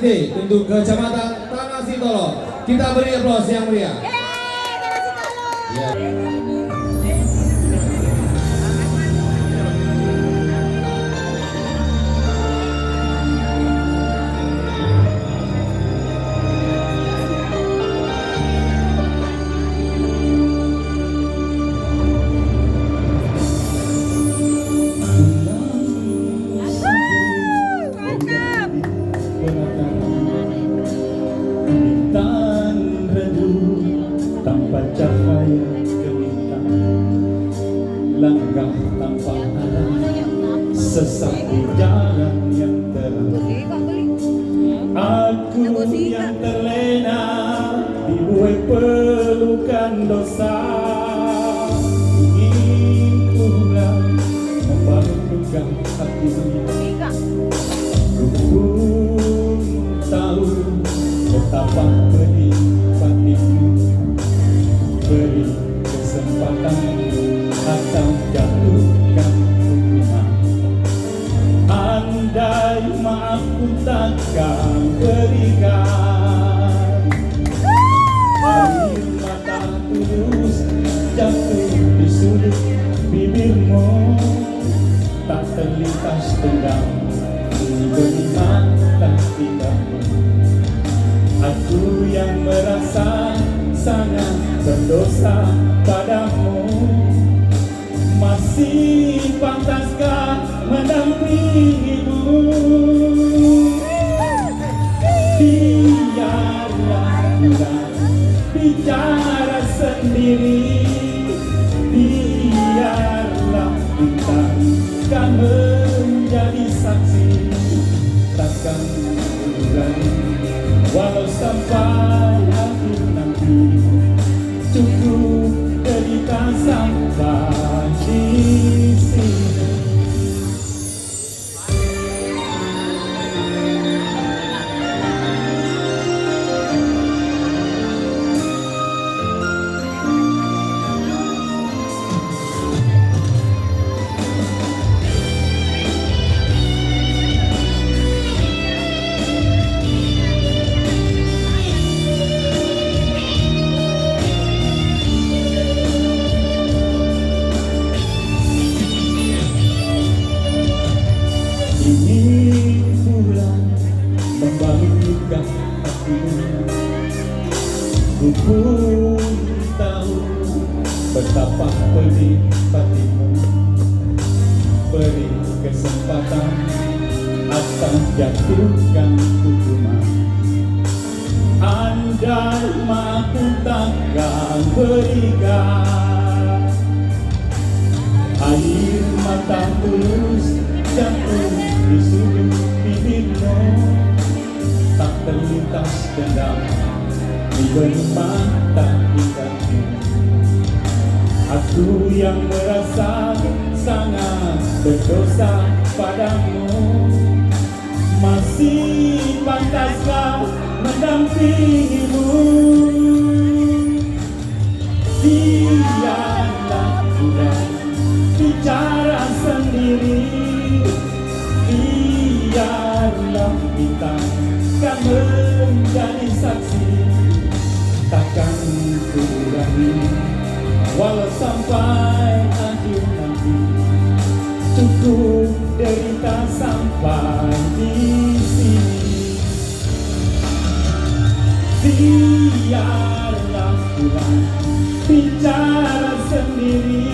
SD untuk Kecamatan Tanah Sitolo. Kita beri aplaus yang meriah. Ya. Tanpa cahaya gemilang, langkah tanpa arah, sesat di jalan yang terang. Aku yang terlena dibuai pelukan dosa, ingin pulang membangun duka hatimu. Ku pun tahu betapa pedih batinmu. Beri kesempatan atau jatuhkan hukuman. Andai maaf ku takkan berikan, air mata tulus jatuh di sudut bibirmu, tak terlintas dendam di benih mata tidakmu. Aku yang merasa sangat berdosa padamu, masih pantaskah mendampingimu? Biarlah kita bicara sendiri, biarlah kita kan menjadi saksi. Takkan berani walau sampai akhir nanti, cukup derita sampai di sini. Ingin pulang membangun luka hatimu. Ku pun tahu betapa pedih batinmu. Beri kesempatan atau jatuhkan hukuman. Andai maaf ku takkan berikan, air mata tulus jatuh di sudut bibirmu, tak terlintas dendam di benih mata indahmu. Aku yang merasa sangat berdosa padamu, masih pantaskah mendampingimu? Biarlah kita bicara sendiri, biarlah kita kan menjadi saksi. Takkan ku berani walau sampai akhir nanti, cukup derita sampai di sini. Biarlah pulang bicara sendiri,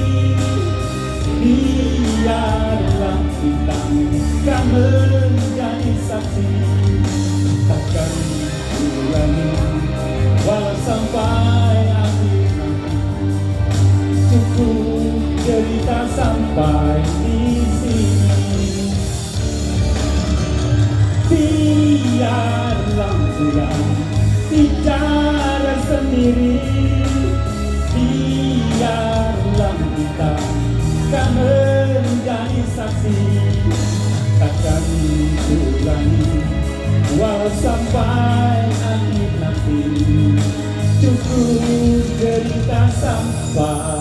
biarlah kita kan menjadi saksi. Takkan ulangi walau sampai akhir nanti, cukup cerita sampai di sini. Biarlah pulang bicara sendiri, biarlah kita kan menjadi saksi. Takkan ulangi walau sampai akhir nanti, cukup cerita sampai